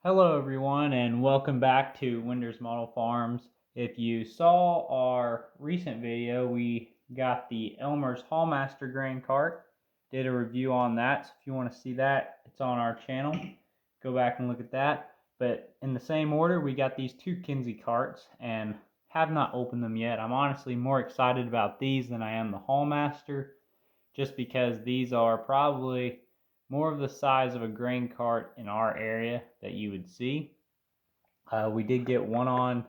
Hello everyone and welcome back to Winders Model Farms. If you saw our recent video, we got the Elmer's Hallmaster grain cart, did a review on that, so if you want to see that, it's on our channel. Go back and look at that. But in the same order, we got these two Kinsey carts and have not opened them yet. I'm honestly more excited about these than I am the Hallmaster, just because these are probably more of the size of a grain cart in our area that you would see. We did get one on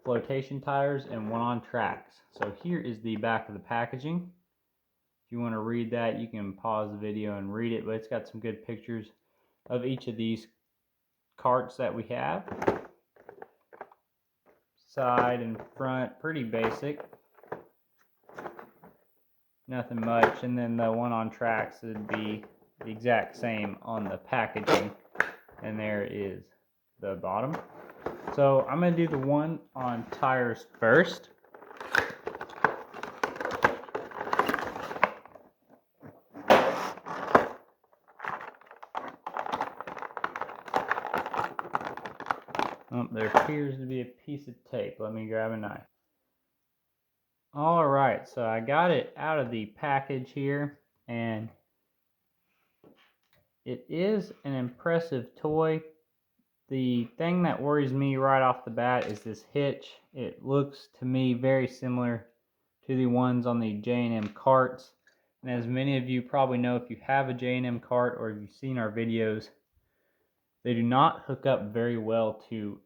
flotation tires and one on tracks. So here is the back of the packaging. If you want to read that, you can pause the video and read it, but it's got some good pictures of each of these carts that we have. Side and front, pretty basic. Nothing much. And then the one on tracks would be the exact same on the packaging. And there is the bottom. So I'm going to do the one on tires first. Oh, there appears to be a piece of tape. Let me grab a knife. Alright, so I got it out of the package here, and it is an impressive toy. The thing that worries me right off the bat is this hitch. It looks to me very similar to the ones on the J&M carts. And as many of you probably know, if you have a J&M cart or if you've seen our videos, they do not hook up very well to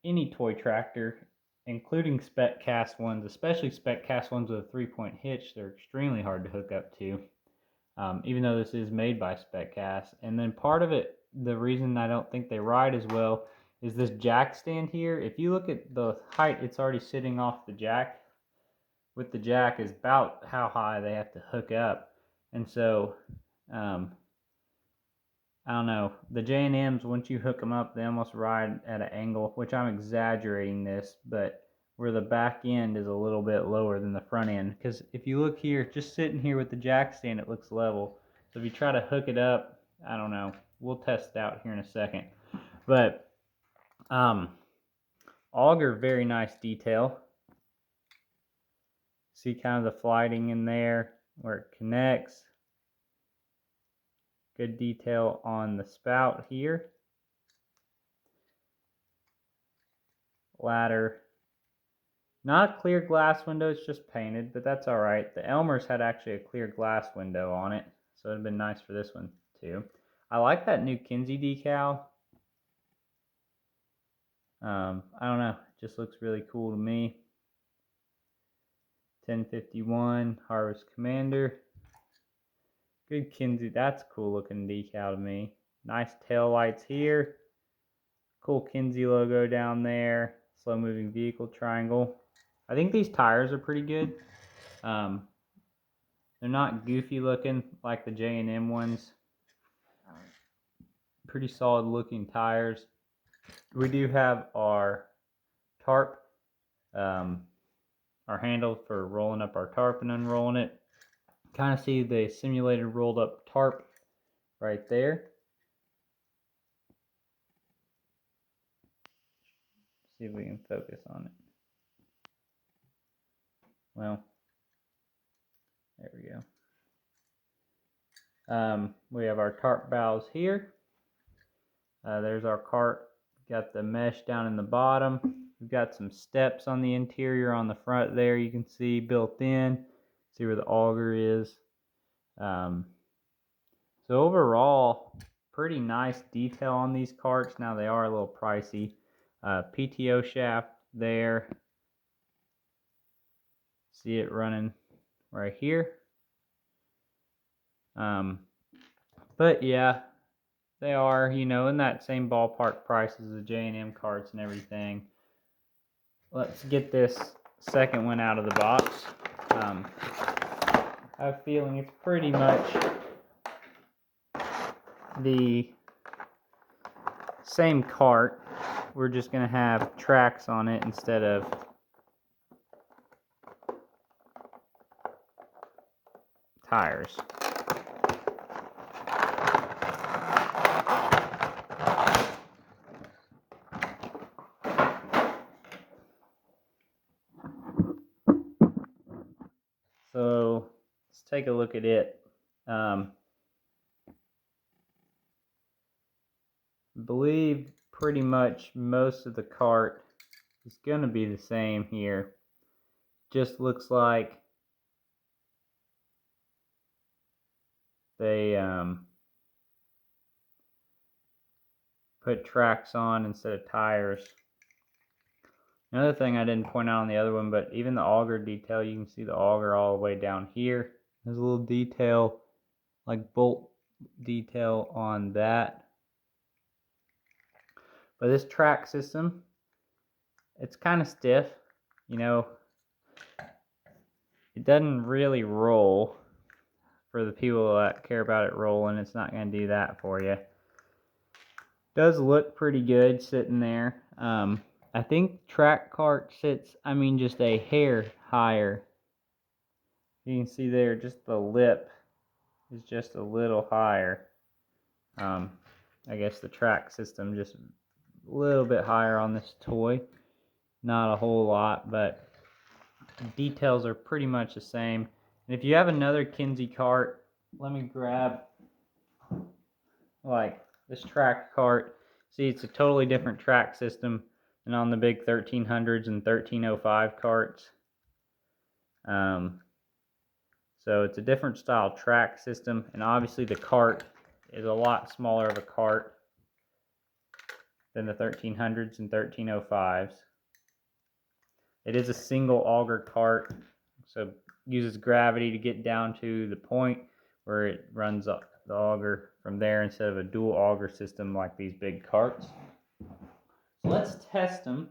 any toy tractor, including SpecCast ones, especially SpecCast ones with a 3-point hitch. They're extremely hard to hook up to, even though this is made by SpecCast. And then part of it, the reason I don't think they ride as well, is this jack stand here. If you look at the height it's already sitting off the jack, with the jack is about how high they have to hook up. And so, I don't know, the J&Ms, once you hook them up, they almost ride at an angle, which I'm exaggerating this, but where the back end is a little bit lower than the front end. Because if you look here, just sitting here with the jack stand, it looks level. So if you try to hook it up, I don't know, we'll test it out here in a second. But auger, very nice detail. See kind of the flighting in there where it connects. Good detail on the spout here. Ladder. Not a clear glass window, it's just painted, but that's alright. The Elmer's had actually a clear glass window on it, so it'd been nice for this one too. I like that new Kinsey decal. I don't know, it just looks really cool to me. 1051 Harvest Commander. Good Kinsey, that's a cool looking decal to me. Nice tail lights here. Cool Kinsey logo down there. Slow moving vehicle triangle. I think these tires are pretty good. They're not goofy looking like the J&M ones. Pretty solid looking tires. We do have our tarp, our handle for rolling up our tarp and unrolling it. Kind of see the simulated rolled up tarp right there. See if we can focus on it. Well, there we go. We have our tarp bows here. There's our cart. Got the mesh down in the bottom. We've got some steps on the interior on the front there. You can see built in. See where the auger is. So overall, pretty nice detail on these carts. Now they are a little pricey. PTO shaft there. See it running right here. But yeah, they are, you know, in that same ballpark price as the J&M carts and everything. Let's get this second one out of the box. I have a feeling it's pretty much the same cart. We're just going to have tracks on it instead of tires. take a look at it. I believe pretty much most of the cart is going to be the same here. Just looks like they put tracks on instead of tires. Another thing I didn't point out on the other one, but even the auger detail, you can see the auger all the way down here. There's a little detail, like bolt detail on that. But this track system, it's kind of stiff, you know. It doesn't really roll. For the people that care about it rolling, it's not going to do that for you. Does look pretty good sitting there. I think track cart sits, just a hair higher. You can see there, just the lip is just a little higher. I guess the track system just a little bit higher on this toy. Not a whole lot, but the details are pretty much the same. And if you have another Kinsey cart, let me grab like this track cart. See, it's a totally different track system than on the big 1300s and 1305 carts. So it's a different style track system, and obviously the cart is a lot smaller of a cart than the 1300s and 1305s. It is a single auger cart, so uses gravity to get down to the point where it runs up the auger from there instead of a dual auger system like these big carts. So let's test them,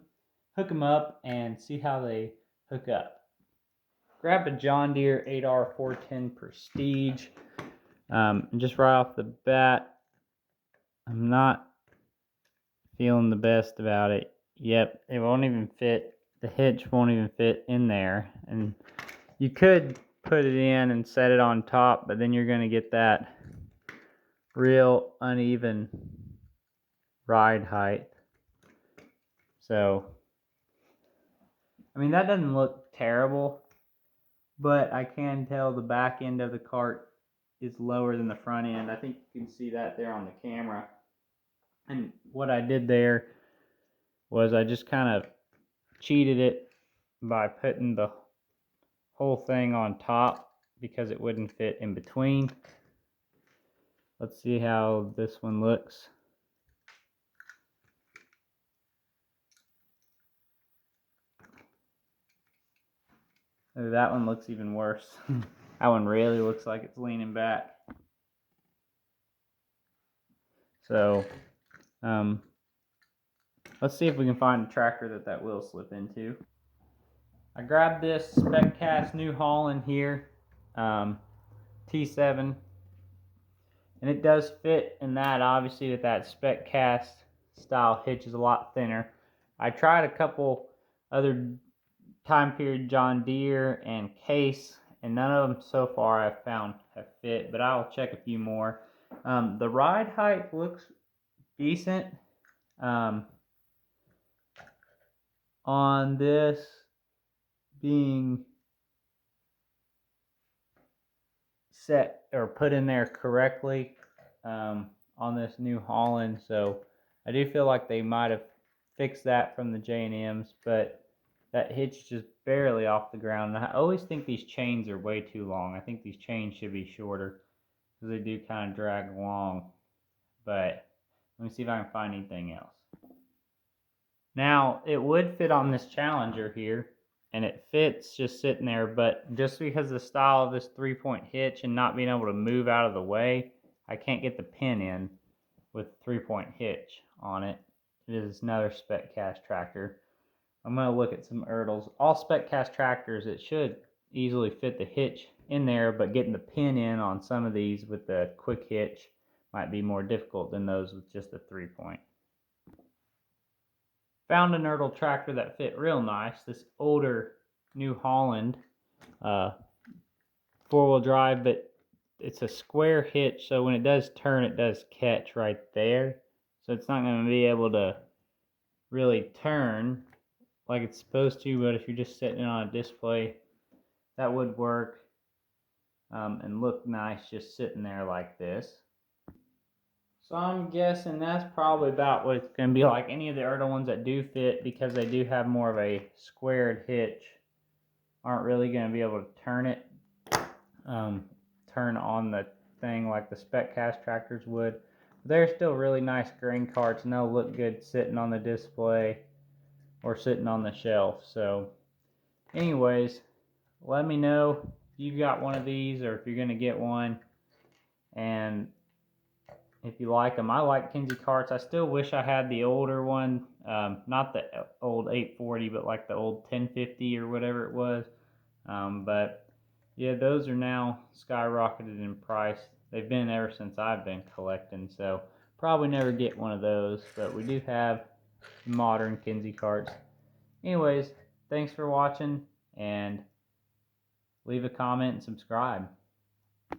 hook them up, and see how they hook up. Grab a John Deere 8R410 Prestige. And just right off the bat, I'm not feeling the best about it. Yep, it won't even fit. The hitch won't even fit in there. And you could put it in and set it on top, but then you're going to get that real uneven ride height. So, that doesn't look terrible, but I can tell the back end of the cart is lower than the front end. I think you can see that there on the camera. And what I did there was I just kind of cheated it by putting the whole thing on top because it wouldn't fit in between. Let's see how this one looks. That one looks even worse. That one really looks like it's leaning back. So, let's see if we can find a tractor that will slip into. I grabbed this SpecCast New Holland here, T7, and it does fit in that. Obviously, that SpecCast style hitch is a lot thinner. I tried a couple other time period John Deere and Case, and none of them so far I've found have fit, but I'll check a few more. The ride height looks decent. On this being set or put in there correctly on this New Holland, so I do feel like they might have fixed that from the J&Ms, but that hitch is just barely off the ground. And I always think these chains are way too long. I think these chains should be shorter because they do kind of drag along. But let me see if I can find anything else. Now, it would fit on this Challenger here, and it fits just sitting there, but just because of the style of this 3-point hitch and not being able to move out of the way, I can't get the pin in with 3-point hitch on it. It is another SpecCast tractor. I'm going to look at some Ertls. All SpecCast tractors, it should easily fit the hitch in there, but getting the pin in on some of these with the quick hitch might be more difficult than those with just a 3-point. Found an Ertl tractor that fit real nice. This older New Holland 4-wheel drive, but it's a square hitch, so when it does turn, it does catch right there. So it's not going to be able to really turn like it's supposed to, but if you're just setting it on a display, that would work. and look nice just sitting there like this. So I'm guessing that's probably about what it's going to be like. Any of the other ones that do fit, because they do have more of a squared hitch, aren't really going to be able to turn it, turn on the thing like the SpecCast tractors would. They're still really nice grain carts, and they'll look good sitting on the display or sitting on the shelf. So anyways, let me know if you got one of these or if you're going to get one, and if you like them. I like Kinsey carts. I still wish I had the older one, not the old 840, but like the old 1050 or whatever it was. But yeah, those are now skyrocketed in price. They've been ever since I've been collecting, so probably never get one of those. But we do have modern Kinsey carts. Anyways, thanks for watching, and leave a comment and subscribe.